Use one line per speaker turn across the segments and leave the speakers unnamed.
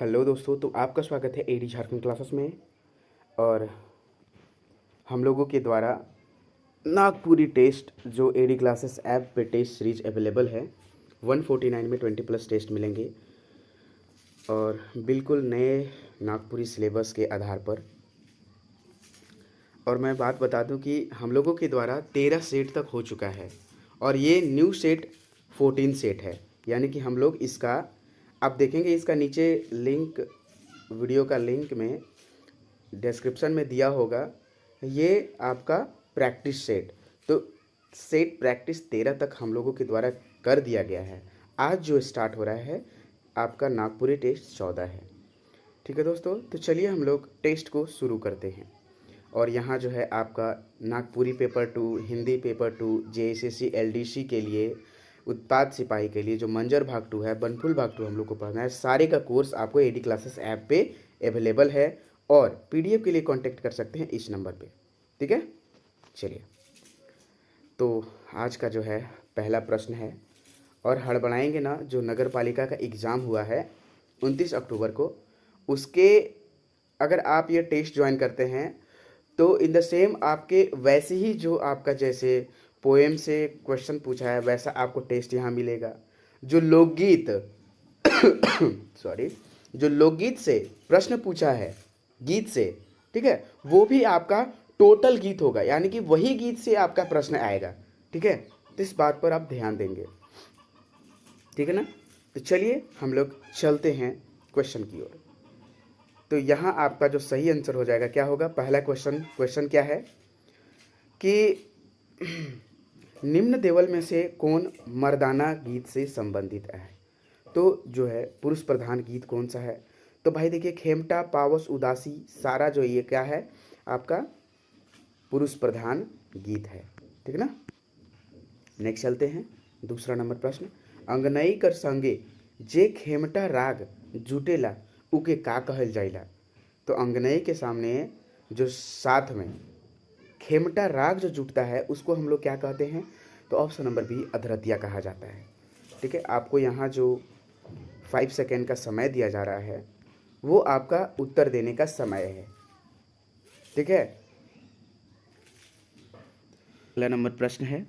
Hello दोस्तों, तो आपका स्वागत है एडी झारखंड क्लासेस में। और हम लोगों के द्वारा नागपुरी टेस्ट जो एडी क्लासेस ऐप पे टेस्ट सीरीज अवेलेबल है, 149 में 20+ टेस्ट मिलेंगे और बिल्कुल नए नागपुरी सिलेबस के आधार पर। और मैं बात बता दूं कि हम लोगों के द्वारा 13 सेट तक हो चुका है और ये न्यू सेट 14 सेट है। यानी कि हम लोग इसका आप देखेंगे, इसका नीचे लिंक, वीडियो का लिंक में डिस्क्रिप्शन में दिया होगा। ये आपका प्रैक्टिस सेट, तो सेट प्रैक्टिस 13 तक हम लोगों के द्वारा कर दिया गया है। आज जो स्टार्ट हो रहा है आपका नागपुरी टेस्ट 14 है। ठीक है दोस्तों, तो चलिए हम लोग टेस्ट को शुरू करते हैं। और यहाँ जो है आपका Nagpuri paper 2, Hindi paper 2, JSSC LDC के लिए, उत्पाद सिपाही के लिए जो मंजर भाग 2 है, बनफुल भाग 2 हम लोग को पढ़ना है। सारे का कोर्स आपको एडी क्लासेस ऐप पे अवेलेबल है और पीडीएफ के लिए कांटेक्ट कर सकते हैं इस नंबर पे। ठीक है, चलिए तो आज का जो है पहला प्रश्न है और हड़बड़ाएंगे ना। जो नगर पालिका का एग्ज़ाम हुआ है 29 अक्टूबर को, उसके अगर आप ये टेस्ट ज्वाइन करते हैं तो इन द सेम आपके वैसे ही जो आपका जैसे पोएम से क्वेश्चन पूछा है वैसा आपको टेस्ट यहाँ मिलेगा। जो लोकगीत सॉरी, जो लोकगीत से प्रश्न पूछा है गीत से, ठीक है, वो भी आपका टोटल गीत होगा, यानी कि वही गीत से आपका प्रश्न आएगा। ठीक है, तो इस बात पर आप ध्यान देंगे। ठीक है ना, तो चलिए हम लोग चलते हैं क्वेश्चन की ओर। तो यहाँ आपका जो सही आंसर हो जाएगा क्या होगा। पहला क्वेश्चन क्या है कि निम्न देवल में से कौन मर्दाना गीत से संबंधित है। तो जो है पुरुष प्रधान गीत कौन सा है। तो भाई देखिए, खेमटा, पावस, उदासी, सारा जो ये क्या है आपका पुरुष प्रधान गीत है। ठीक है ना, नेक्स्ट चलते हैं दूसरा नंबर प्रश्न। अंगनई कर संगे जे खेमटा राग जुटेला उके का कहल जाइला। तो अंगनई के सामने जो साथ में खेमटा राग जो जुटता है उसको हम लोग क्या कहते हैं। तो ऑप्शन नंबर बी अधरतिया कहा जाता है। ठीक है, आपको यहाँ जो 5 सेकेंड का समय दिया जा रहा है वो आपका उत्तर देने का समय है। ठीक है, अगला नंबर प्रश्न है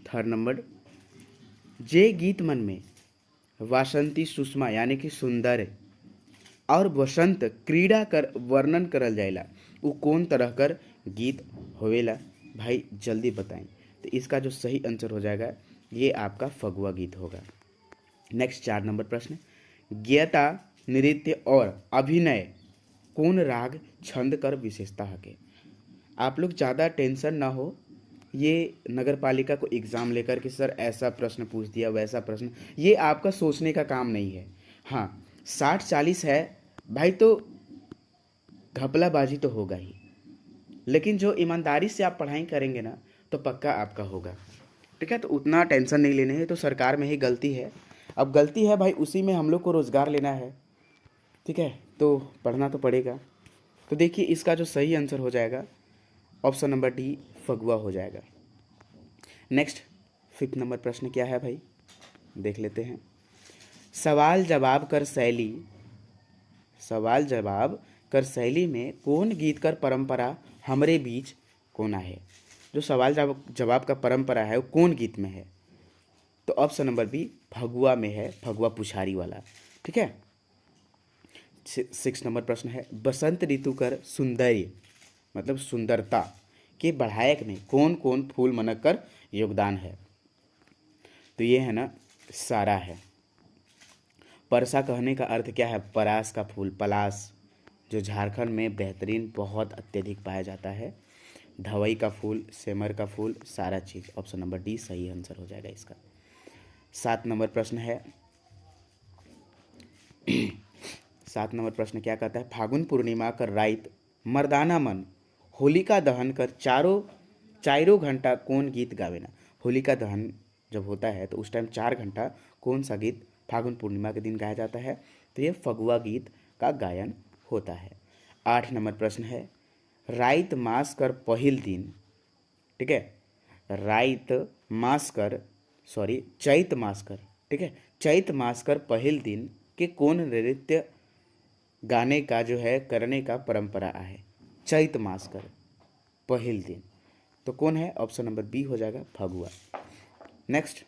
थर्ड नंबर। जे गीत मन में वासंती सुषमा यानी कि सुंदर और वसंत क्रीड़ा कर वर्णन करल जाएला, वो कौन तरह कर गीत होवेला। भाई जल्दी बताएं। तो इसका जो सही आंसर हो जाएगा ये आपका फगुआ गीत होगा। नेक्स्ट 4 नंबर प्रश्न। ज्ञता, नृत्य और अभिनय कौन राग छंद कर विशेषता है। आप लोग ज़्यादा टेंशन ना हो, ये नगर पालिका को एग्ज़ाम लेकर कि सर ऐसा प्रश्न पूछ दिया वैसा प्रश्न, ये आपका सोचने का काम नहीं है। हाँ, 60-40 है भाई, तो घपलाबाजी तो होगा ही, लेकिन जो ईमानदारी से आप पढ़ाई करेंगे ना तो पक्का आपका होगा। ठीक है, तो उतना टेंशन नहीं लेने है। तो सरकार में ही गलती है, अब गलती है भाई उसी में हम लोग को रोज़गार लेना है। ठीक है, तो पढ़ना तो पड़ेगा। तो देखिए इसका जो सही आंसर हो जाएगा ऑप्शन नंबर डी फगुआ हो जाएगा। नेक्स्ट 5th नंबर प्रश्न क्या है भाई, देख लेते हैं। सवाल जवाब कर शैली में कौन गीत कर परंपरा हमरे बीच कोना है। जो सवाल जवाब का परंपरा है वो कौन गीत में है। तो ऑप्शन नंबर बी फगुआ में है, फगुआ पुछारी वाला। ठीक है, 6 नंबर प्रश्न है। बसंत ऋतु कर सुंदर्य मतलब सुंदरता के बढ़ायक में कौन कौन फूल मनक कर योगदान है। तो ये है ना सारा है। परसा कहने का अर्थ क्या है, परास का फूल, पलास, जो झारखंड में बेहतरीन बहुत अत्यधिक पाया जाता है। धवई का फूल, सेमर का फूल, सारा चीज़। ऑप्शन नंबर डी सही आंसर हो जाएगा इसका। 7 नंबर प्रश्न है 7 नंबर प्रश्न क्या कहता है। फागुन पूर्णिमा कर राइत मर्दाना मन होलिका दहन कर चारों घंटा कौन गीत गावेना। होलिका दहन जब होता है तो उस टाइम 4 घंटा कौन सा गीत फागुन पूर्णिमा के दिन गाया जाता है। तो ये फगुआ गीत का गायन होता है। 8 नंबर प्रश्न है। राइत मास कर पहिल दिन, ठीक है, चैत मास कर, ठीक है, चैत मास कर पहिल दिन के कौन नृत्य गाने का जो है करने का परंपरा आहे। चैत मास कर पहिल दिन। तो कौन है? ऑप्शन नंबर बी हो जाएगा फगुआ। नेक्स्ट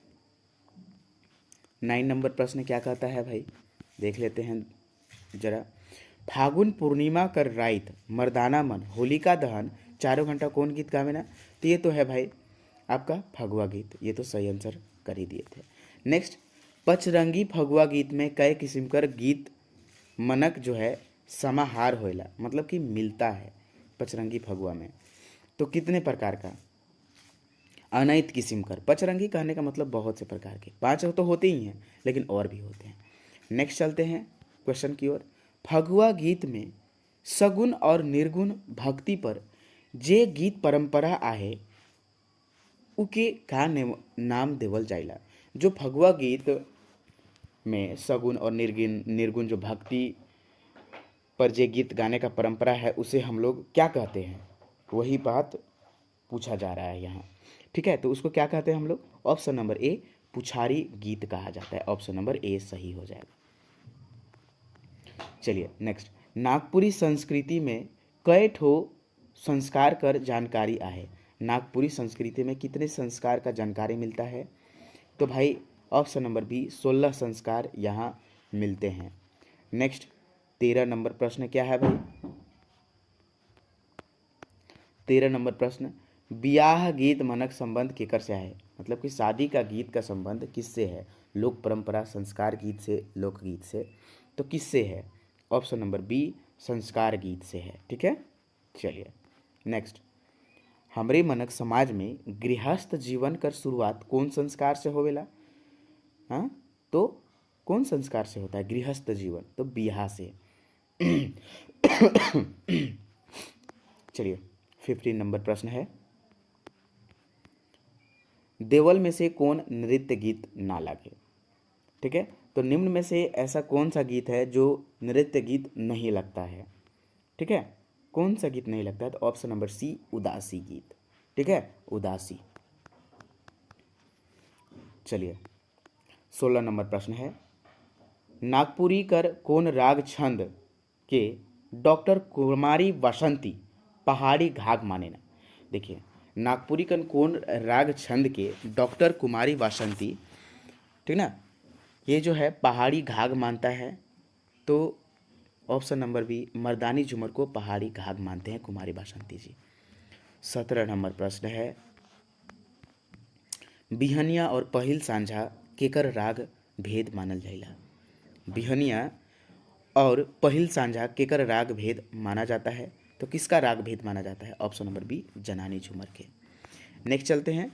9 नंबर प्रश्न क्या कहता है भाई, देख लेते हैं जरा। फागुन पूर्णिमा कर राइत मर्दाना मन होलिका दहन चारों घंटा कौन गीत गावेना? तो ये तो है भाई आपका फगुआ गीत, ये तो सही आंसर कर ही दिए थे। नेक्स्ट पचरंगी फगुआ गीत में कई किस्म कर गीत मनक जो है समाहार होएला, मतलब कि मिलता है पचरंगी फगुआ में। तो कितने प्रकार का? अनैत किस्म कर। पचरंगी कहने का मतलब बहुत से प्रकार के, 5 तो होते ही हैं लेकिन और भी होते हैं। नेक्स्ट चलते हैं क्वेश्चन की ओर। फगुआ गीत में सगुन और निर्गुण भक्ति पर जे गीत परंपरा आहे उके का नाम देवल जाइला? जो फगुआ गीत में सगुन और निर्गुण जो भक्ति पर जे गीत गाने का परंपरा है उसे हम लोग क्या कहते हैं, वही बात पूछा जा रहा है यहाँ। ठीक है, तो उसको क्या कहते हैं हम लोग? ऑप्शन नंबर ए पुछारी गीत कहा जाता है। ऑप्शन नंबर ए सही हो जाएगा। चलिए नेक्स्ट, नागपुरी संस्कृति में कई ठो संस्कार कर जानकारी आहे? नागपुरी संस्कृति में कितने संस्कार का जानकारी मिलता है? तो भाई ऑप्शन नंबर बी 16 संस्कार यहाँ मिलते हैं। नेक्स्ट 13 नंबर प्रश्न क्या है भाई? 13 नंबर प्रश्न, ब्याह गीत मनक संबंध केकर से है? मतलब कि शादी का गीत का संबंध किससे है? लोक परंपरा, संस्कार गीत से, लोकगीत से। तो किससे है? ऑप्शन नंबर बी संस्कार गीत से है। ठीक है, चलिए नेक्स्ट, हमरे मनक समाज में गृहस्थ जीवन कर शुरुआत कौन संस्कार से होवेला? हाँ, तो कौन संस्कार से होता है गृहस्थ जीवन? तो बियाह से। चलिए 15 नंबर प्रश्न है, देवल में से कौन नृत्य गीत ना लागे? ठीक है, तो निम्न में से ऐसा कौन सा गीत है जो नृत्य गीत नहीं लगता है? ठीक है, कौन सा गीत नहीं लगता है? तो ऑप्शन नंबर सी उदासी गीत। ठीक है, उदासी। चलिए 16 नंबर प्रश्न है, नागपुरी कर कौन राग छंद के डॉक्टर कुमारी वासंती पहाड़ी घाघ माने ना? देखिए नागपुरी कन कौन राग छंद के डॉक्टर कुमारी वासंती, ठीक ना, ये जो है पहाड़ी घाघ मानता है। तो ऑप्शन नंबर बी मर्दानी झूमर को पहाड़ी घाघ मानते हैं कुमारी वासंती जी। 17 नंबर प्रश्न है, बिहनिया और पहिल सांझा केकर राग भेद मानल जाइला? बिहनिया और पहिल सांझा केकर राग भेद माना जाता है? तो किसका राग भेद माना जाता है? ऑप्शन नंबर बी जनानी झूमर के। नेक्स्ट चलते हैं,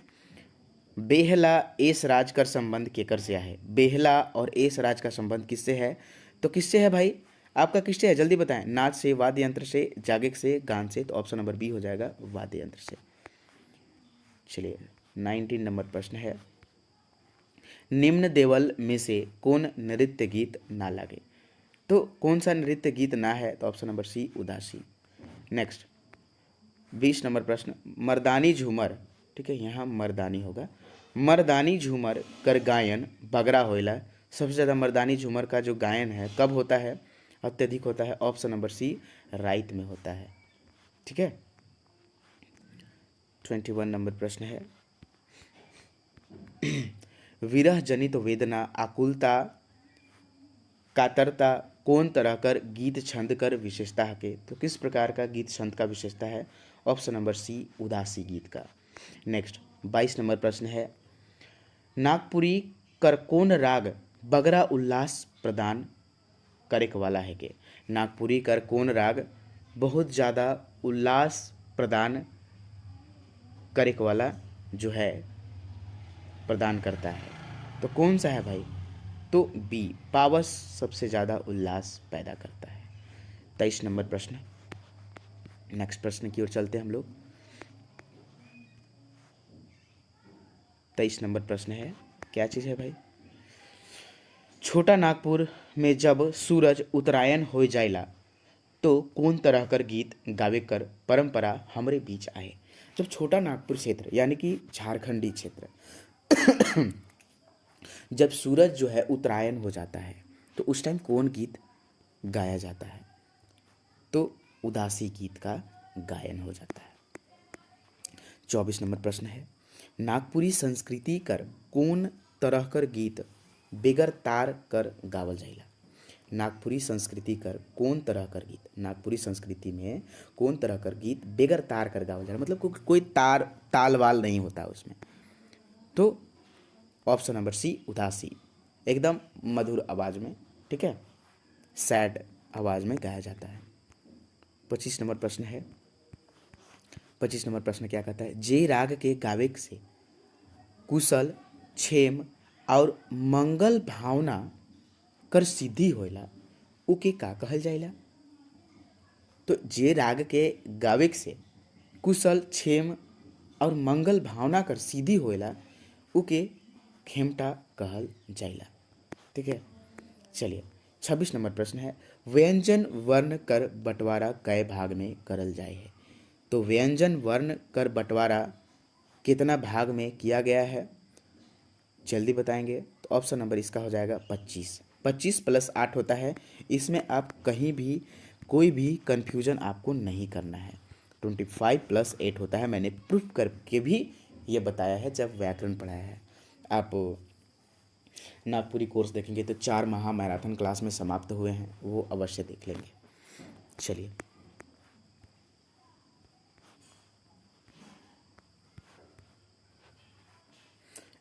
बेहला एस राज का संबंध केकर से है? बेहला और एस राज का संबंध किससे है? तो किससे है भाई? आपका किससे है, जल्दी बताएं। नाच से, वाद्य यंत्र से, जागिक से, गान से? तो ऑप्शन नंबर बी हो जाएगा वाद्य यंत्र से। चलिए 19 नंबर प्रश्न है, निम्न देवल में से कौन नृत्य गीत ना लागे? तो कौन सा नृत्य गीत ना है? तो ऑप्शन नंबर सी उदासी। नेक्स्ट 20 नंबर प्रश्न, मर्दानी झूमर, ठीक है यहाँ मर्दानी होगा, मर्दानी झूमर कर गायन बगरा होइला? सबसे ज़्यादा मर्दानी झूमर का जो गायन है कब होता है, अत्यधिक होता है? ऑप्शन नंबर सी राइत में होता है। ठीक है, 21 नंबर प्रश्न है, विरह जनित वेदना, आकुलता, कातरता कौन तरह कर गीत छंद कर विशेषता है के? तो किस प्रकार का गीत छंद का विशेषता है? ऑप्शन नंबर सी उदासी गीत का। नेक्स्ट 22 नंबर प्रश्न है, नागपुरी कर कौन राग बगरा उल्लास प्रदान करे वाला है के? नागपुरी कर कौन राग बहुत ज़्यादा उल्लास प्रदान करे वाला जो है प्रदान करता है? तो कौन सा है भाई? तो बी पावस सबसे ज़्यादा उल्लास पैदा करता है। 23 नंबर प्रश्न, नेक्स्ट प्रश्न की ओर चलते हैं हम लोग। 23 नंबर प्रश्न है, क्या चीज़ है भाई? छोटा नागपुर में जब सूरज उत्तरायण हो जाइला तो कौन तरह कर गीत गावे कर परंपरा हमरे बीच आए? जब छोटा नागपुर क्षेत्र यानी कि झारखंडी क्षेत्र जब सूरज जो है उत्तरायण हो जाता है तो उस टाइम कौन गीत गाया जाता है? तो उदासी गीत का गायन हो जाता है। 24 नंबर प्रश्न है, नागपुरी संस्कृति कर कौन तरह कर गीत बेगर तार कर गावल जाइला। नागपुरी संस्कृति कर कौन तरह कर गीत, नागपुरी संस्कृति में कौन तरह कर गीत बेगर तार कर गावल जाइला, मतलब कोई तार ताल वाल नहीं होता उसमें। तो ऑप्शन नंबर सी उदासी, एकदम मधुर आवाज़ में, ठीक है, सैड आवाज़ में गाया जाता है। 25 नंबर प्रश्न है, 25 नंबर प्रश्न क्या कहता है, जे राग के गावे से कुशल क्षेम और मंगल भावना कर सिद्धि होइला उके का कहल जाइला। तो जे राग के गावे से कुशल क्षेम और मंगल भावना कर सिद्धि होइला उके खेमटा कहल जाइला, ठीक है। चलिए 26 नंबर प्रश्न है, व्यंजन वर्ण कर बंटवारा कै भाग में करल जाए है। तो व्यंजन वर्ण कर बंटवारा कितना भाग में किया गया है, जल्दी बताएंगे। तो ऑप्शन नंबर इसका हो जाएगा 25। 25 + 8 होता है, इसमें आप कहीं भी कोई भी कन्फ्यूजन आपको नहीं करना है। 25 + 8 होता है, मैंने प्रूफ करके भी ये बताया है जब व्याकरण पढ़ाया है। आप नागपुरी कोर्स देखेंगे तो 4 माह मैराथन क्लास में समाप्त हुए हैं, वो अवश्य देख लेंगे। चलिए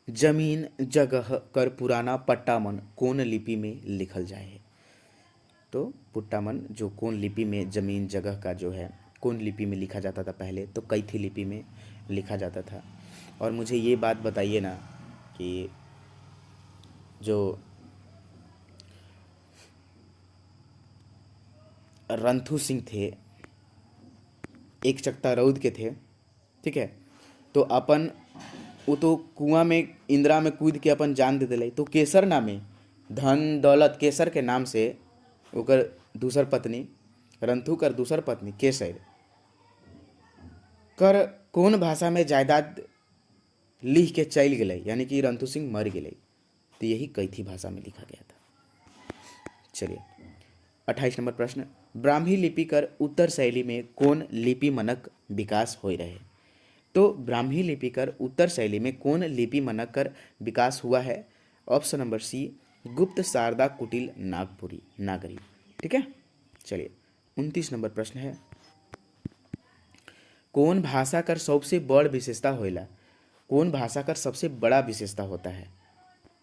जमीन जगह कर पुराना पट्टामन कौन लिपि में लिखल जाए है। तो पुट्टामन जो कौन लिपि में जमीन जगह का जो है कौन लिपि में लिखा जाता था पहले, तो कैथी लिपि में लिखा जाता था। और मुझे ये बात बताइए ना कि जो रणथू सिंह थे, एक चकता रौद के थे, ठीक है, तो अपन वो तो कुआं में इंदिरा में कूद के अपन जान दे दिले, तो केसर नामे धन दौलत केसर के नाम से ओकर दूसर पत्नी रणथू कर दूसर पत्नी केसर कर कौन भाषा में जायदाद लिख के चल गए, यानी कि रणथू सिंह मर गए, तो यही कैथी भाषा में लिखा गया था। चलिए 28 नंबर प्रश्न, ब्राह्मी लिपि कर उत्तर शैली में कौन लिपि मनक विकास हो रहे। तो ब्राह्मी लिपि कर उत्तर शैली में कौन लिपि मनक कर विकास हुआ है। ऑप्शन नंबर सी गुप्त शारदा कुटिल नागपुरी नागरी, ठीक है। चलिए 29 नंबर प्रश्न है, कौन भाषा कर सबसे बड़ विशेषता होइला। कौन भाषा कर सबसे बड़ा विशेषता होता है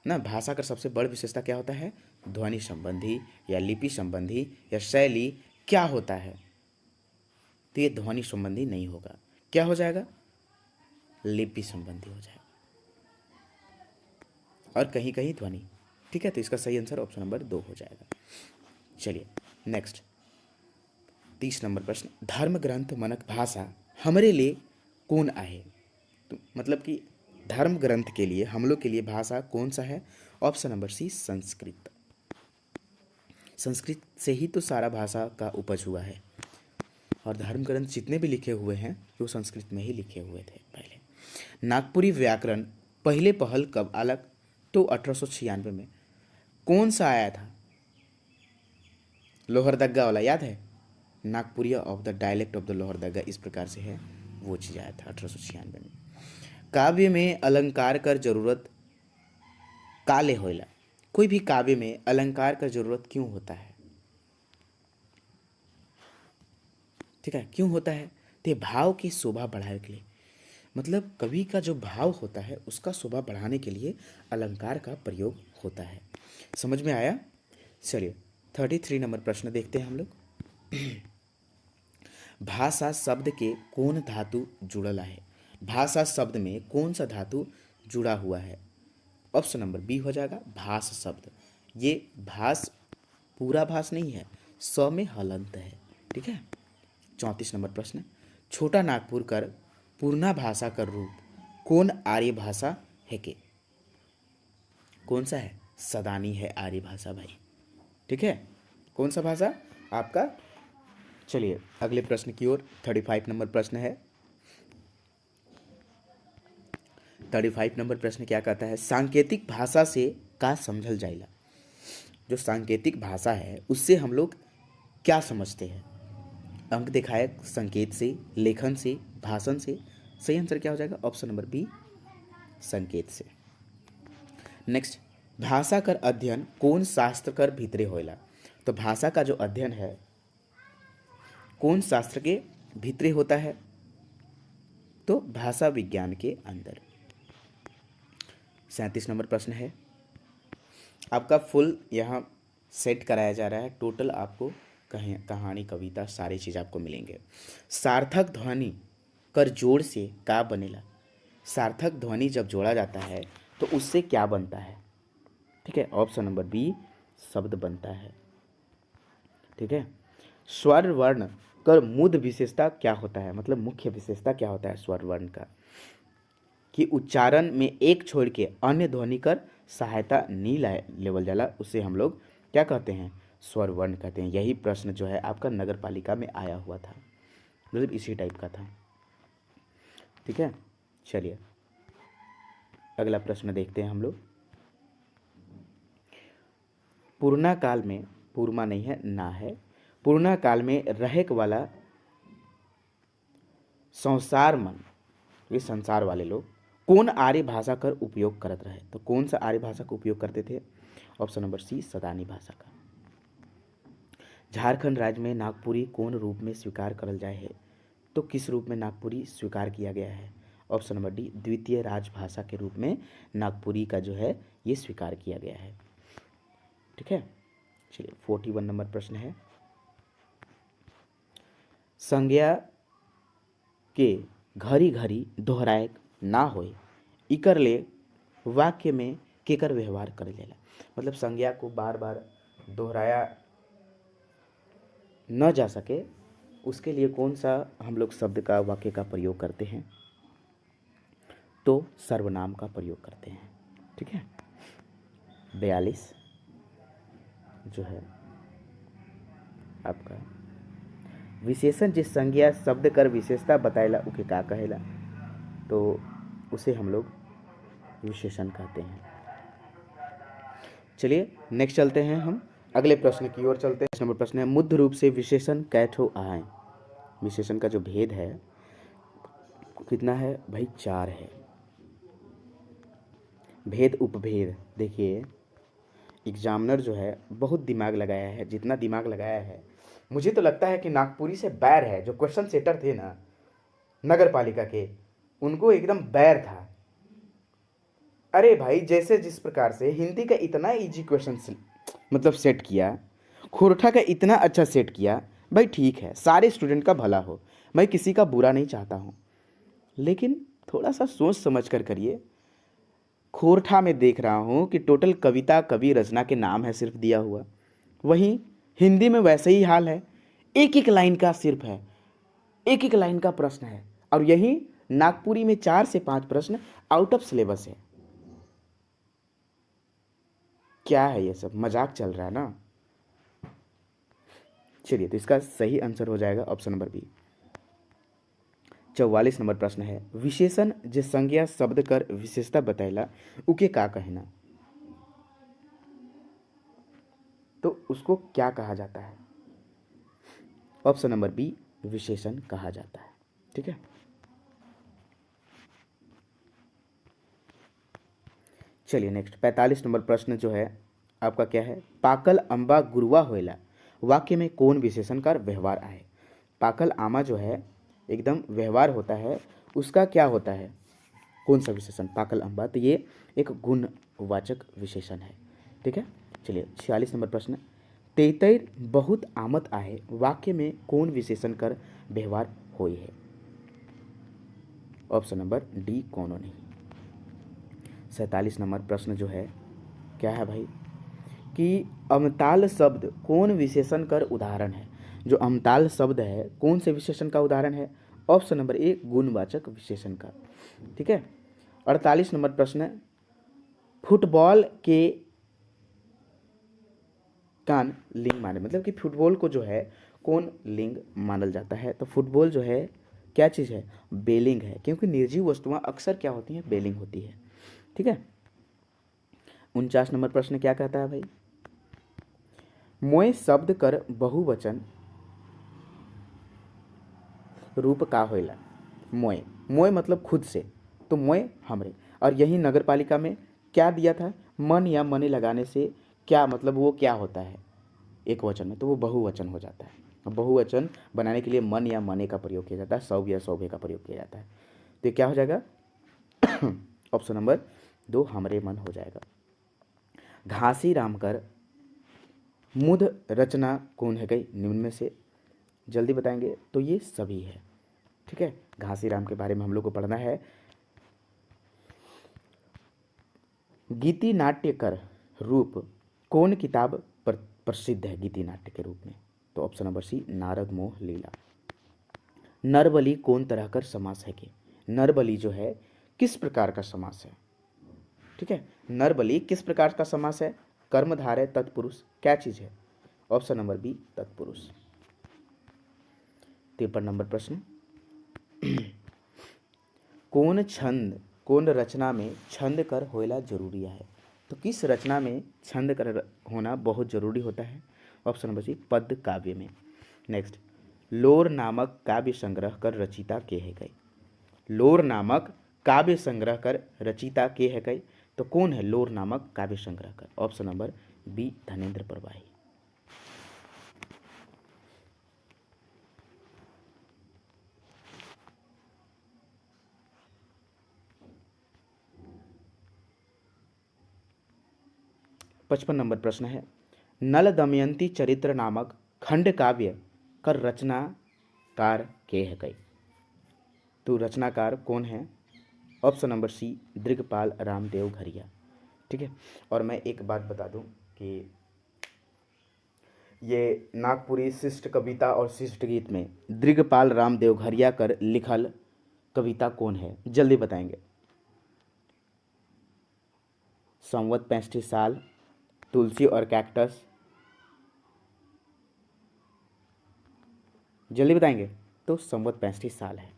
ना, भाषा का सबसे बड़ विशेषता क्या होता है, ध्वनि संबंधी या लिपि संबंधी या शैली क्या होता है। तो ये ध्वनि संबंधी नहीं होगा, क्या हो जाएगा, लिपि संबंधी हो जाएगा, और कहीं कहीं ध्वनि, ठीक है। तो इसका सही आंसर ऑप्शन नंबर 2 हो जाएगा। चलिए नेक्स्ट 30 नंबर प्रश्न, धर्म ग्रंथ मनक भाषा हमारे लिए कौन आहे। तो मतलब कि धर्म ग्रंथ के लिए हम लोग के लिए भाषा कौन सा है। Option number C Sanskrit. Sanskrit से ही तो सारा भाषा का उपज हुआ है, और धर्म ग्रंथ जितने भी लिखे हुए हैं वो संस्कृत में ही लिखे हुए थे पहले। नागपुरी व्याकरण पहले पहल कब अलग, तो 1896 में। कौन सा आया था, लोहरदग्गा वाला, याद है, Nagpuria of the dialect of the Lohardaga, इस प्रकार से है, वो चीज़ आया था 1896 में। काव्य में अलंकार कर जरूरत काले होइला। कोई भी काव्य में अलंकार का जरूरत क्यों होता है, ठीक है, क्यों होता है, तो भाव की शोभा बढ़ाने के लिए, मतलब कवि का जो भाव होता है उसका शोभा बढ़ाने के लिए अलंकार का प्रयोग होता है। समझ में आया। चलिए 33 नंबर प्रश्न देखते हैं हम लोग। भाषा शब्द के कौन धातु जुड़ल है। भाषा शब्द में कौन सा धातु जुड़ा हुआ है। ऑप्शन नंबर बी हो जाएगा भास शब्द। ये भास पूरा भास नहीं है, स में हलंत है, ठीक है। 34 नंबर प्रश्न, छोटा नागपुर कर पूर्णा भाषा का रूप कौन आर्य भाषा है के। कौन सा है, सदानी है आर्य भाषा भाई, ठीक है। कौन सा भाषा आपका। चलिए अगले प्रश्न की ओर। 35 नंबर प्रश्न है। 35 नंबर प्रश्न क्या कहता है, सांकेतिक भाषा से का समझल जाइला। जो सांकेतिक भाषा है उससे हम लोग क्या समझते हैं। अंक दिखाए संकेत से, लेखन से, भाषण से। सही आंसर क्या हो जाएगा? ऑप्शन नंबर बी, संकेत से। नेक्स्ट, भाषा कर अध्ययन कौन शास्त्र कर भीतरे होएला? तो भाषा का जो अध्ययन है कौन शास्त्र के भीतरे होता है? तो भाषा विज्ञान के अंदर। 37 नंबर प्रश्न है, आपका फुल यहाँ सेट कराया जा रहा है। टोटल आपको कहानी, कविता, सारी चीज़ आपको मिलेंगे। सार्थक ध्वनि कर जोड़ से का बनेला? सार्थक ध्वनि जब जोड़ा जाता है तो उससे क्या बनता है? ठीक है, ऑप्शन नंबर बी, शब्द बनता है। ठीक है, स्वर वर्ण कर मुद विशेषता क्या होता है? मतलब मुख्य विशेषता क्या होता है स्वर वर्ण का? कि उच्चारण में एक छोड़ के अन्य ध्वनि कर सहायता नहीं लेवल जाला, उसे हम लोग क्या कहते हैं? स्वर वर्ण कहते हैं। यही प्रश्न जो है आपका नगर पालिका में आया हुआ था, मतलब इसी टाइप का था। ठीक है, चलिए अगला प्रश्न देखते हैं हम लोग। पुराना काल में, पूर्मा नहीं है, ना है, पुराना काल में रहेक वाला संसार मन, ये संसार वाले लोग कौन आर्य भाषा कर उपयोग करत रहे? तो कौन सा आर्य भाषा का उपयोग करते थे? ऑप्शन नंबर सी, सदानी भाषा का। झारखंड राज्य में नागपुरी कौन रूप में स्वीकार करल जाए है? तो किस रूप में नागपुरी स्वीकार किया गया है? ऑप्शन नंबर डी, द्वितीय राजभाषा के रूप में नागपुरी का जो है ये स्वीकार किया गया है। ठीक है, चलिए 41 नंबर प्रश्न है, संज्ञा के घड़ी घड़ी दोहराए ना होए इकर ले वाक्य में केकर व्यवहार कर लेला? मतलब संज्ञा को बार बार दोहराया न जा सके उसके लिए कौन सा हम लोग शब्द का, वाक्य का प्रयोग करते हैं? तो सर्वनाम का प्रयोग करते हैं। ठीक है, 42 जो है आपका, विशेषण जिस संज्ञा शब्द कर विशेषता बताएला उके का कहेला? तो उसे हम लोग विशेषण कहते हैं। चलिए नेक्स्ट चलते हैं, हम अगले प्रश्न की ओर चलते हैं। नंबर प्रश्न है, मुद्ध रूप से विशेषण कैठो आए? विशेषण का जो भेद है कितना है भाई? 4 है। भेद उपभेद, देखिए एग्जामिनर जो है बहुत दिमाग लगाया है, जितना दिमाग लगाया है मुझे तो लगता है कि नागपुरी से बैर है। जो क्वेश्चन सेटर थे ना नगर पालिका के, उनको एकदम बैर था। अरे भाई, जैसे जिस प्रकार से हिंदी का इतना इजी क्वेश्चन मतलब सेट किया, खोरठा का इतना अच्छा सेट किया, भाई ठीक है, सारे स्टूडेंट का भला हो, मैं किसी का बुरा नहीं चाहता हूँ, लेकिन थोड़ा सा सोच समझ कर करिए। खोरठा में देख रहा हूँ कि टोटल कविता, कवि, रचना के नाम है सिर्फ दिया हुआ, वहीं हिंदी में वैसे ही हाल है, एक एक लाइन का सिर्फ है, एक एक लाइन का प्रश्न है। और यही नागपुरी में 4 से 5 प्रश्न आउट ऑफ सिलेबस है। क्या है ये सब? मजाक चल रहा है ना? चलिए, तो इसका सही आंसर हो जाएगा ऑप्शन नंबर बी। 44 नंबर प्रश्न है, विशेषण जे संज्ञा शब्द कर विशेषता बताइला उके का कहना? तो उसको क्या कहा जाता है? ऑप्शन नंबर बी, विशेषण कहा जाता है। ठीक है, चलिए नेक्स्ट 45 नंबर प्रश्न जो है आपका क्या है, पाकल अम्बा गुरुआ होएला वाक्य में कौन विशेषण का व्यवहार आए? पाकल आमा जो है एकदम व्यवहार होता है, उसका क्या होता है? कौन सा विशेषण? पाकल अम्बा, तो ये एक गुणवाचक विशेषण है। ठीक है, चलिए 46 नंबर प्रश्न, तेतैर बहुत आमत आए वाक्य में कौन विशेषण कर व्यवहार होई है? ऑप्शन नंबर डी, कोनो नहीं। 47 नंबर प्रश्न जो है क्या है भाई, कि अमताल शब्द कौन विशेषण कर उदाहरण है? जो अमताल शब्द है कौन से विशेषण का उदाहरण है? ऑप्शन नंबर ए, गुणवाचक विशेषण का। ठीक है, 48 नंबर प्रश्न, फुटबॉल के कान लिंग माने, मतलब कि फुटबॉल को जो है कौन लिंग मानल जाता है? तो फुटबॉल जो है क्या चीज़ है? बेलिंग है, क्योंकि निर्जीव वस्तुएं अक्सर क्या होती हैं? बेलिंग होती है। ठीक है, 49 नंबर प्रश्न क्या कहता है भाई, मोए शब्द कर बहुवचन रूप का होइला। मोय, मोय मतलब खुद से, तो मोय हमरे। और यही नगर पालिका में क्या दिया था, मन या मने लगाने से क्या मतलब वो क्या होता है एक वचन में, तो वो बहुवचन हो जाता है। अब बहुवचन बनाने के लिए मन या मने का प्रयोग किया जाता है, सौ या सौभे का प्रयोग किया जाता है। तो ये क्या हो जाएगा ऑप्शन नंबर 2 हमरे मन हो जाएगा। घासी राम कर मुद रचना कौन है गई निम्न में से, जल्दी बताएंगे, तो ये सभी है। ठीक है, घासी राम के बारे में हम लोग को पढ़ना है। गीति नाट्य कर रूप कौन किताब पर प्रसिद्ध है गीति नाट्य के रूप में, तो ऑप्शन नंबर सी नारद मोह लीला। नरबली कौन तरह कर समास है कि, नरबली जो है किस प्रकार का समास है। ठीक है, नरबली किस प्रकार का समास है, कर्मधार है, तत्पुरुष, क्या चीज है, ऑप्शन नंबर बी तत्पुरुष। 53 नंबर प्रश्न, कौन छंद कौन रचना में छंद कर होना जरूरी है, तो किस रचना में छंद कर होना बहुत जरूरी होता है, ऑप्शन नंबर सी पद्य काव्य में। नेक्स्ट, लोर नामक काव्य संग्रह कर रचिता के है गई, लोर नामक काव्य संग्रह कर रचिता के है गई, तो कौन है लोर नामक काव्य संग्रह कर, ऑप्शन नंबर बी धनेन्द्र प्रवाही। पचपन नंबर प्रश्न है, नल दमयंती चरित्र नामक खंड काव्य कर रचनाकार के है गई, तो रचनाकार कौन है, ऑप्शन नंबर सी दृगपाल रामदेव घरिया। ठीक है, और मैं एक बात बता दूं कि ये नागपुरी शिष्ट कविता और शिष्ट गीत में दृगपाल रामदेव घरिया कर लिखल कविता कौन है, जल्दी बताएंगे। संवत 35 साल, तुलसी और कैक्टस, जल्दी बताएंगे, तो संवत 35 साल है।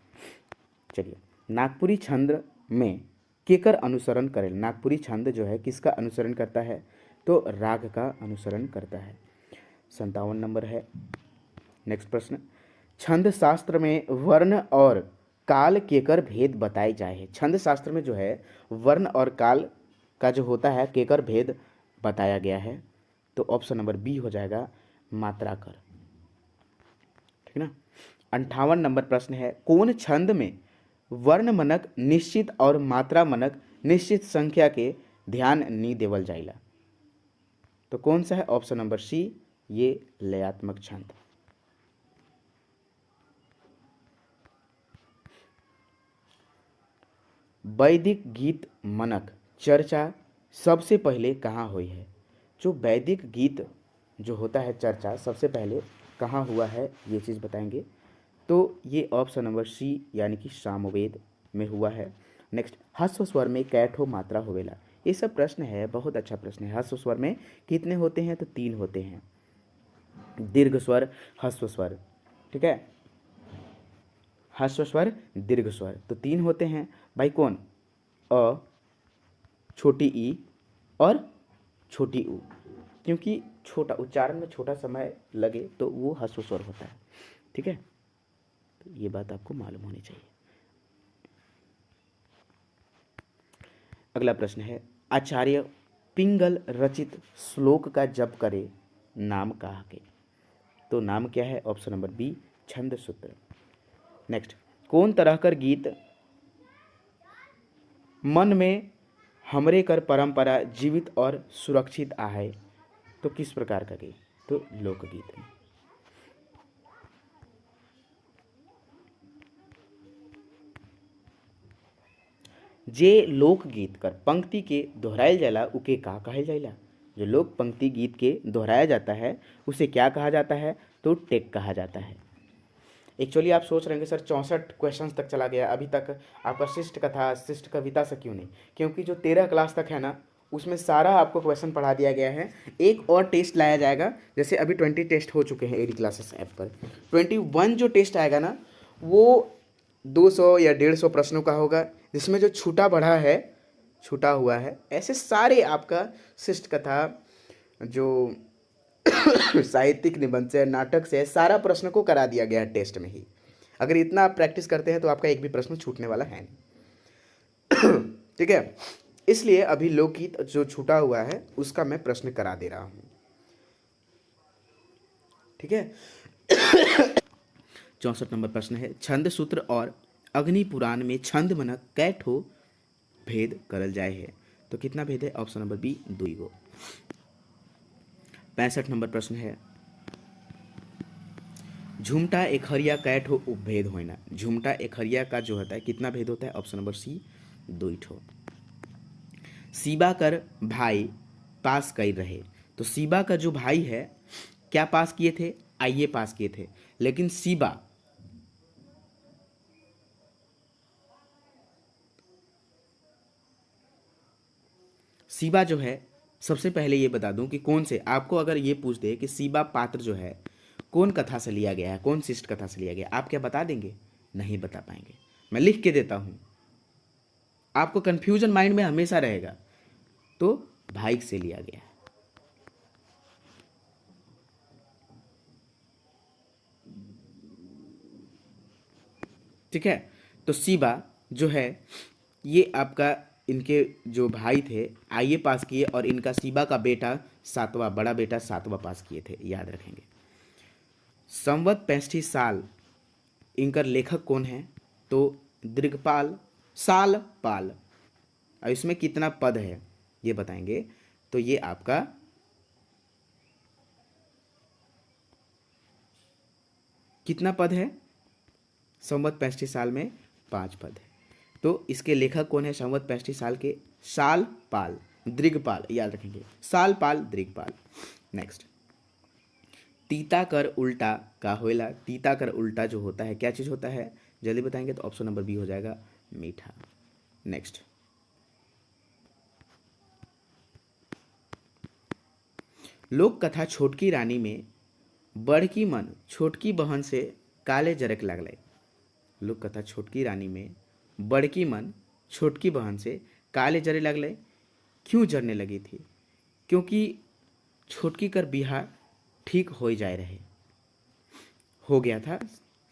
चलिए, नागपुरी छंद में केकर अनुसरण करें, नागपुरी छंद जो है किसका अनुसरण करता है, तो राग का अनुसरण करता है। 57 नंबर है। नेक्स्ट प्रश्न, छंद शास्त्र में वर्ण और काल केकर भेद बताए जाए हैं, छंद शास्त्र में जो है वर्ण और काल का जो होता है केकर भेद बताया गया है, तो ऑप्शन नंबर बी हो जाएगा मात्रा कर। ठीक ना। 58 नंबर प्रश्न है, कौन छंद में वर्ण मनक निश्चित और मात्रा मनक निश्चित संख्या के ध्यान नहीं देवल जाइला, तो कौन सा है, ऑप्शन नंबर सी ये लयात्मक छंद। वैदिक गीत मनक चर्चा सबसे पहले कहाँ हुई है, जो वैदिक गीत जो होता है चर्चा सबसे पहले कहाँ हुआ है ये चीज़ बताएंगे, तो ये ऑप्शन नंबर सी यानी कि सामवेद में हुआ है। नेक्स्ट, ह्रस्व स्वर में कैठो मात्रा होवेला, ये सब प्रश्न है, बहुत अच्छा प्रश्न है। ह्रस्व स्वर में कितने होते हैं, तो 3 होते हैं, दीर्घ स्वर ह्रस्व स्वर। ठीक है, ह्रस्व स्वर दीर्घ स्वर, तो 3 होते हैं भाई, कौन, अ, छोटी ई और छोटी ऊ, क्योंकि छोटा उच्चारण में छोटा समय लगे तो वो ह्रस्व स्वर होता है। ठीक है, तो ये बात आपको मालूम होनी चाहिए। अगला प्रश्न है, आचार्य पिंगल रचित श्लोक का जप करे नाम कहा के, तो नाम क्या है, ऑप्शन नंबर बी छंद सूत्र। नेक्स्ट, कौन तरह कर गीत मन में हमरे कर परंपरा जीवित और सुरक्षित आहे, तो किस प्रकार का गीत, तो लोकगीत में। जे लोकगीत कर पंक्ति के दोहरायल जाला उके का कहल जाइला, जो लोक पंक्ति गीत के दोहराया जाता है उसे क्या कहा जाता है, तो टेक कहा जाता है। एक्चुअली आप सोच रहे हैं सर 64 क्वेश्चंस तक चला गया, अभी तक आपका शिष्ट कथा शिष्ट कविता से क्यों नहीं, क्योंकि जो 13 क्लास तक है ना उसमें सारा आपको क्वेश्चन पढ़ा दिया गया है। एक और टेस्ट लाया जाएगा, जैसे अभी 20 टेस्ट हो चुके हैं एडी क्लासेस ऐप पर, 21 जो टेस्ट आएगा ना वो 200 या 150 प्रश्नों का होगा, जिसमें जो छूटा हुआ है ऐसे सारे आपका शिष्ट कथा जो साहित्यिक निबंध से नाटक से सारा प्रश्न को करा दिया गया है टेस्ट में ही। अगर इतना आप प्रैक्टिस करते हैं तो आपका एक भी प्रश्न छूटने वाला है नहीं। ठीक है, इसलिए अभी लोकगीत जो छूटा हुआ है उसका मैं प्रश्न करा दे रहा हूं। ठीक है, 64 नंबर प्रश्न है, छंद सूत्र और अग्नि पुराण में छंद मनक कै ठो भेद करल जाए है। तो कितना भेद है? ऑप्शन नंबर बी 2 गो। 65 नंबर प्रश्न है, झुमटा एकहरिया कै ठो उपभेद होना। झुमटा एकहरिया का जो होता है कितना भेद होता है? ऑप्शन नंबर सी 2 ठो। सीबा कर भाई पास कर रहे। तो सीबा का जो भाई है क्या पास किए थे? आईए पास किए थे। लेकिन सीबा जो है, सबसे पहले ये बता दूं कि कौन से, आपको अगर ये पूछ दे कि सीबा पात्र जो है कौन कथा से लिया गया है, कौन शिष्ट कथा से लिया गया, आप क्या बता देंगे? नहीं बता पाएंगे। मैं लिख के देता हूं, आपको कंफ्यूजन माइंड में हमेशा रहेगा। तो भाई से लिया गया है। ठीक है, तो सीबा जो है ये आपका, इनके जो भाई थे आईए पास किए और इनका सीबा का बेटा सातवां, बड़ा बेटा सातवां पास किए थे, याद रखेंगे। संवत 65 साल इनकर लेखक कौन है? तो दृगपाल साल पाल। और इसमें कितना पद है ये बताएंगे। तो ये आपका कितना पद है? संवत 65 साल में 5 पद है। तो इसके लेखक कौन है संवत 65 साल के? साल पाल दृगपाल, याद रखेंगे, साल पाल दृगपाल। नेक्स्ट, तीता कर उल्टा का होएला। तीता कर उल्टा जो होता है क्या चीज होता है? जल्दी बताएंगे तो ऑप्शन नंबर बी हो जाएगा, मीठा। नेक्स्ट, लोक कथा छोटकी रानी में बड़की मन छोटकी बहन से काले जरक लगले। लोक कथा छोटकी रानी में बड़की मन छोटकी बहन से काले जरे लगले। क्यों जरने लगी थी? क्योंकि छोटकी कर बिहा ठीक हो जाए रहे, हो गया था,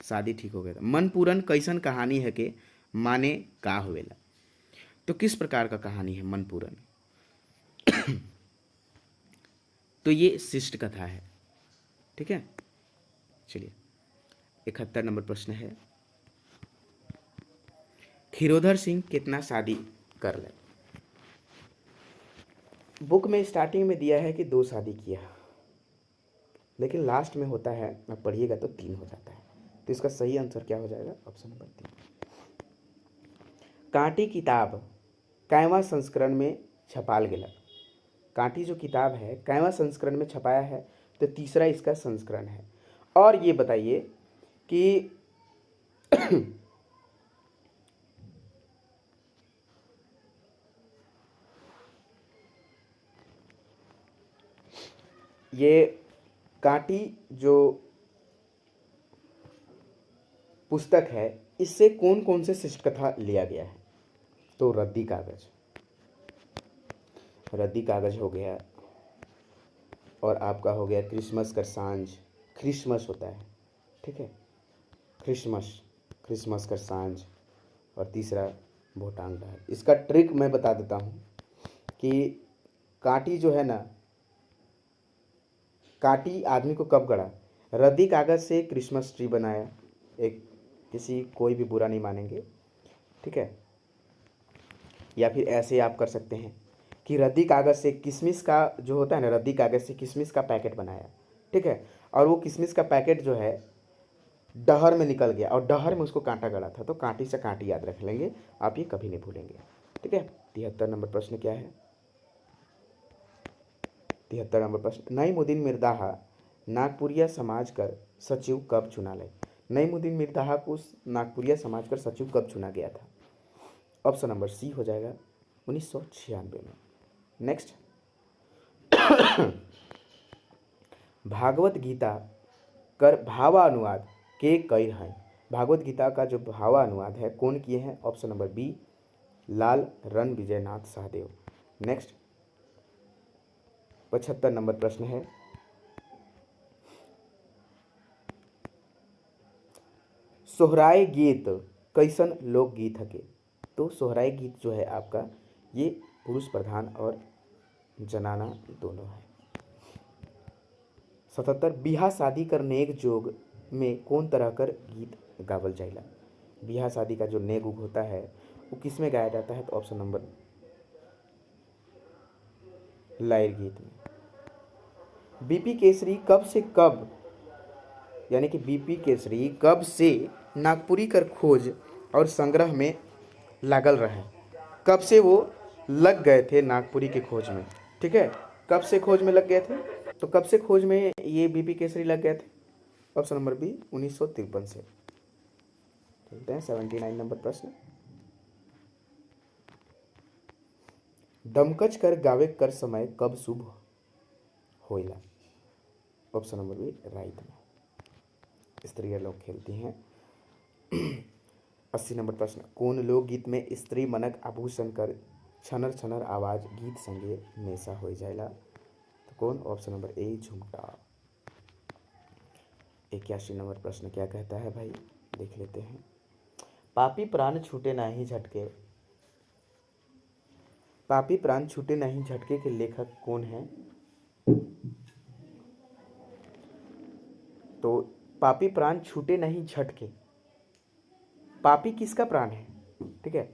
शादी ठीक हो गया था। मन पूरन कैसन कहानी है के माने का होवेला। तो किस प्रकार का कहानी है मन पूरन? तो ये शिष्ट कथा है। ठीक है, चलिए 71 नंबर प्रश्न है, खीरोधर सिंह कितना शादी कर ले? बुक में स्टार्टिंग में दिया है कि 2 शादी किया, लेकिन लास्ट में होता है, आप पढ़िएगा तो 3 हो जाता है। तो इसका सही आंसर क्या हो जाएगा? Option number 3। कांटी किताब कैवा संस्करण में छपाल गया। कांटी जो किताब है कैवा संस्करण में छपाया है? तो तीसरा इसका संस्करण है। और ये बताइए कि ये कांटी जो पुस्तक है इससे कौन कौन से शिष्ट कथा लिया गया है? तो रद्दी कागज, रद्दी कागज हो गया, और आपका हो गया क्रिसमस का सांझ, क्रिसमस होता है, ठीक है, क्रिसमस, क्रिसमस का सांझ, और तीसरा भोटांग लहर। इसका ट्रिक मैं बता देता हूँ कि कांटी जो है ना, कांटी आदमी को कब गढ़ा? रद्दी कागज से क्रिसमस ट्री बनाया, एक किसी कोई भी बुरा नहीं मानेंगे, ठीक है। या फिर ऐसे आप कर सकते हैं कि रद्दी कागज से किशमिश का जो होता है ना, रद्दी कागज से किशमिश का पैकेट बनाया, ठीक है, और वो किशमिश का पैकेट जो है डहर में निकल गया और डहर में उसको कांटा गड़ा था, तो कांटी से कांटी याद रख लेंगे, आप ये कभी नहीं भूलेंगे, ठीक है। 73 नंबर प्रश्न क्या है? 73 नंबर प्रश्न, नईमुद्दीन मिर्दाहा नागपुरिया समाज कर सचिव कब चुना ले? नईमुद्दीन मिर्दाहा को नागपुरिया समाज कर सचिव कब चुना गया था? ऑप्शन नंबर सी हो जाएगा 1996 में। नेक्स्ट, भागवत गीता कर भावानुवाद के कई हैं? भागवत गीता का जो भावानुवाद है कौन किए हैं? ऑप्शन नंबर बी लाल रण विजयनाथ सहदेव। नेक्स्ट, 75 नंबर प्रश्न है, सोहराय गीत कैसन लोकगीत हके। तो सोहराय गीत जो है आपका ये पुरुष प्रधान और जनाना दोनों है। 77 बिहा शादी कर नेग जोग में कौन तरह कर गीत गावल जाइला। बिहा शादी का जो नेग उग होता है वो किस में गाया जाता है। तो ऑप्शन नंबर लायर गीत में। बीपी केसरी कब से कब, यानी कि बीपी केसरी कब से नागपुरी कर खोज और संग्रह में लागल रहे। कब से वो लग गए थे नागपुरी के खोज में, ठीक है, कब से खोज में लग गए थे। तो कब से खोज में ये बीपी केसरी लग गए थे। ऑप्शन नंबर बी 1953 से। चलते हैं 79 नंबर प्रश्न। दमकच कर गावे कर समय कब शुभ होइला। ऑप्शन नंबर बी राइट में। स्त्रियां लोग खेलती हैं। 80 नंबर प्रश्न। कौन लोकगीत में स्त्री मनक आभूषण कर छनर छनर आवाज गीत संगे मेसा हो जाएला। तो कौन। ऑप्शन नंबर ए झुमका। 81 नंबर प्रश्न क्या कहता है भाई, देख लेते हैं। पापी प्राण छूटे नहीं झटके। पापी प्राण छूटे नहीं झटके के लेखक कौन है। तो पापी प्राण छूटे नहीं झटके, पापी किसका प्राण है, ठीक है।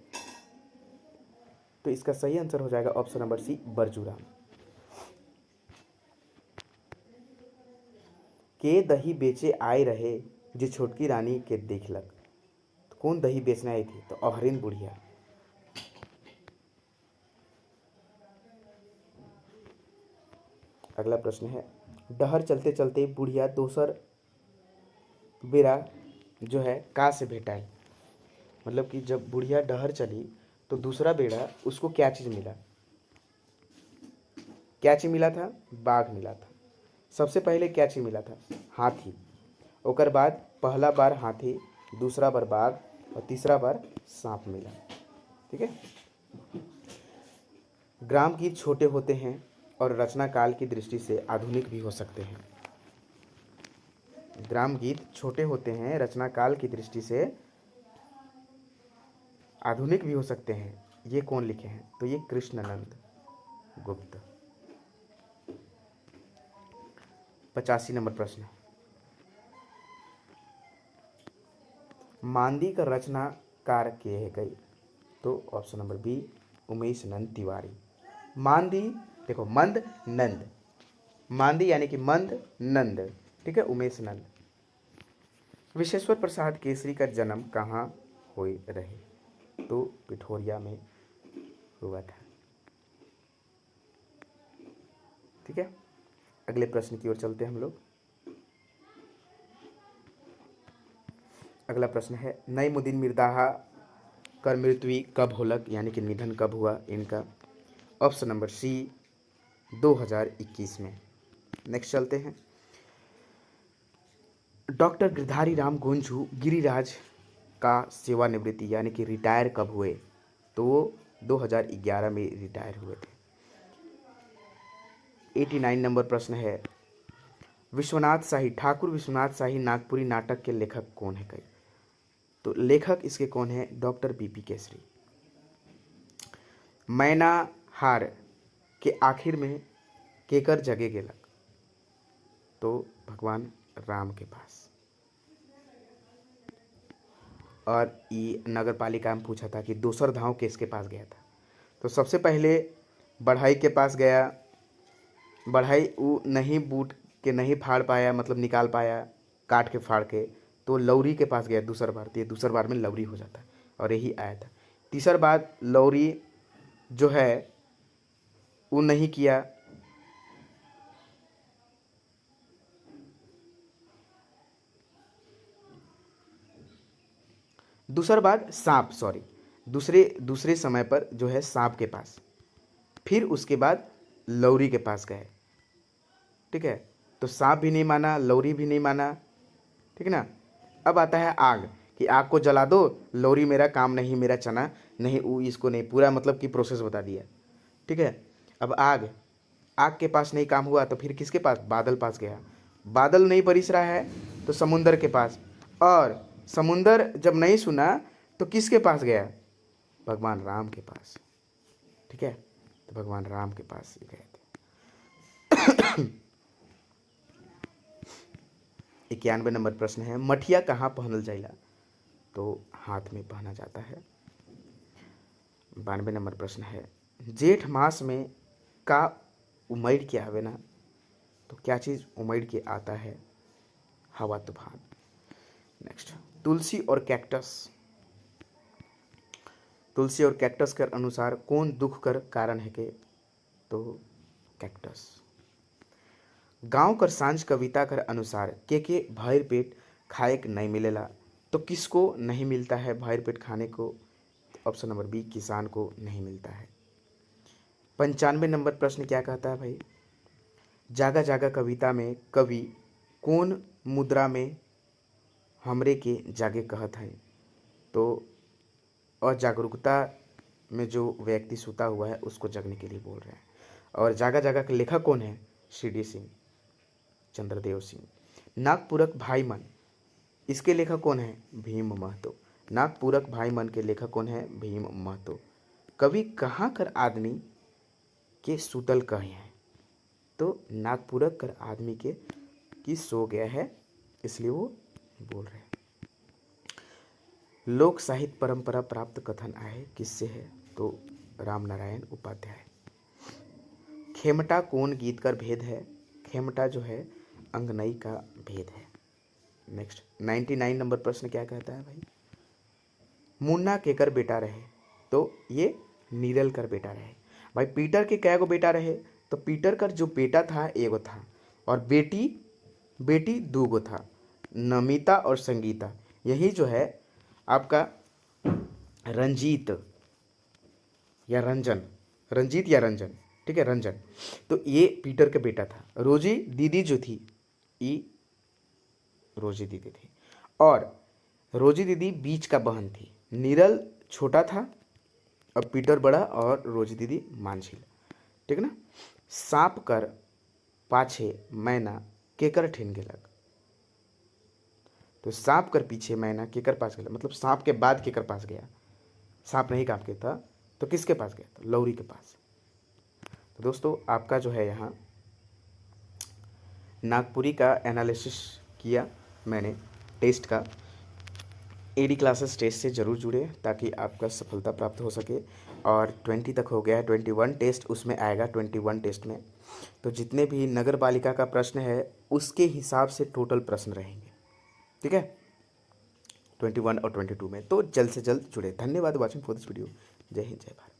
तो इसका सही आंसर हो जाएगा ऑप्शन नंबर सी बरजूराम। के दही बेचे आए रहे जे छोटकी रानी के देखलक। तो कौन दही बेचने आई थी। तो अहरिन बुढ़िया। अगला प्रश्न है। डहर चलते चलते बुढ़िया दोसर बेरा जो है का से भेटाए। मतलब कि जब बुढ़िया डहर चली तो दूसरा बेड़ा उसको क्या चीज़ मिला। क्या चीज़ मिला था। बाघ मिला था। सबसे पहले क्या चीज़ मिला था। हाथी। ओकर बाद पहला बार हाथी, दूसरा बार बाघ और तीसरा बार सांप मिला, ठीक है। ग्राम गीत छोटे होते हैं और रचना काल की दृष्टि से आधुनिक भी हो सकते हैं। ग्राम गीत छोटे होते हैं, रचना काल की दृष्टि से आधुनिक भी हो सकते हैं। ये कौन लिखे हैं। तो ये कृष्णानंद गुप्त। 85 नंबर प्रश्न। मांदी का रचनाकार के है गई। तो ऑप्शन नंबर बी उमेश नंद तिवारी। मांदी देखो मंद नंद, मांदी यानी कि मंद नंद, ठीक है, उमेश नंद। विश्वेश्वर प्रसाद केसरी का जन्म कहाँ हुए रहे। तो पिठोरिया में हुआ था, ठीक है। अगले प्रश्न की ओर चलते हैं हम लोग। अगला प्रश्न है। नईमुद्दीन मिर्ज़ा कर मृत्यु कब होलक, यानी कि निधन कब हुआ इनका। ऑप्शन नंबर सी 2021 में। नेक्स्ट चलते हैं। डॉक्टर गिरधारी राम गोंझू गिरिराज का सेवानिवृत्ति यानी कि रिटायर कब हुए। तो वो 2011 में रिटायर हुए थे। 89 नंबर प्रश्न है। विश्वनाथ शाही ठाकुर विश्वनाथ शाही नागपुरी नाटक के लेखक कौन है कई। तो लेखक इसके कौन है। Doctor BP Kesari. मैना हार के आखिर में केकर जगह गेलक। तो भगवान राम के पास। और ये नगर पालिका में पूछा था कि दोसर धाव किसके पास गया था। तो सबसे पहले बढ़ाई के पास गया। बढ़ाई वो नहीं बूट के नहीं फाड़ पाया, मतलब निकाल पाया काट के फाड़ के, तो लौरी के पास गया दूसर बार। तो ये दूसर बार में लौरी हो जाता है और यही आया था। तीसर बार लौरी जो है वो नहीं किया। दूसर बार सांप, सॉरी, दूसरे समय पर जो है सांप के पास। फिर उसके बाद लौरी के पास गए, ठीक है। तो सांप भी नहीं माना, लौरी भी नहीं माना, ठीक है ना। अब आता है आग, कि आग को जला दो, लौरी मेरा काम नहीं, मेरा चना नहीं, वो इसको नहीं, पूरा मतलब कि प्रोसेस बता दिया, ठीक है। अब आग के पास नहीं काम हुआ तो फिर किसके पास। बादल पास गया। बादल नहीं बरिश रहा है तो समुंदर के पास, और समुंदर जब नहीं सुना तो किसके पास गया? भगवान राम के पास। ठीक है, तो भगवान राम के पास गए थे। 91 नंबर प्रश्न है, मठिया कहाँ पहनल जाइला? तो हाथ में पहना जाता है। 92 नंबर प्रश्न है, जेठ मास में का उमड़ के आवे ना? तो क्या चीज़ उमड़ के आता है? हवा तूफान। नेक्स्ट, तुलसी और कैक्टस। तुलसी और कैक्टस के अनुसार कौन दुख कर कारण है के? तो कैक्टस। गांव कर सांझ कविता कर अनुसार के भर पेट खाए के नहीं मिलेला? तो किसको नहीं मिलता है भर पेट खाने को? ऑप्शन नंबर बी, किसान को नहीं मिलता है। 95 नंबर प्रश्न क्या कहता है भाई? जागा जागा कविता में कवि कौन मुद्रा में हमरे के जागे कहत है? तो अजागरूकता में जो व्यक्ति सुता हुआ है उसको जगने के लिए बोल रहे हैं। और जागा जागा के लेखक कौन है? सी.डी. सिंह, चंद्रदेव सिंह। नागपूरक भाई मन, इसके लेखक कौन है? भीम महतो। नागपूरक भाई मन के लेखक कौन है? भीम महतो। कवि कहाँ कर आदमी के सुतल कहे हैं? तो नागपूरक कर आदमी के की सो गया है, इसलिए वो बोल रहे हैं। लोक साहित्य परंपरा प्राप्त कथन आए किससे है? तो राम नारायण उपाध्याय। खेमटा कौन गीत कर भेद है? खेमटा जो है अंगनई का भेद है। नेक्स्ट, 99 नंबर प्रश्न क्या कहता है भाई? मुन्ना केकर बेटा रहे? तो ये नीरल कर बेटा रहे। भाई पीटर के कै गो बेटा रहे? तो पीटर का जो बेटा था एगो था, और बेटी दो गो था, नमिता और संगीता। यही जो है आपका रंजीत या रंजन, ठीक है, रंजन। तो ये पीटर का बेटा था। रोजी दीदी जो थी, ये रोजी दीदी थी, और रोजी दीदी बीच का बहन थी। नीरल छोटा था और पीटर बड़ा, और रोजी दीदी मांझिल। ठीक ना। सांप कर पाछे मैना केकर ठिन गेलक? तो सांप कर पीछे मैना केकर पास गया, मतलब सांप के बाद केकर पास गया? सांप नहीं काट के था तो किसके पास गया? तो लौरी के पास। तो दोस्तों आपका जो है यहाँ नागपुरी का एनालिसिस किया मैंने टेस्ट का। एडी क्लासेस टेस्ट से ज़रूर जुड़े ताकि आपका सफलता प्राप्त हो सके। और 20 तक हो गया है, 21 टेस्ट उसमें आएगा। 21 टेस्ट में तो जितने भी नगर पालिका का प्रश्न है उसके हिसाब से टोटल प्रश्न रहेंगे। ठीक है, 21 और 22 में। तो जल्द से जल्द जुड़े। धन्यवाद वॉचिंग फॉर दिस वीडियो। जय हिंद, जय भारत।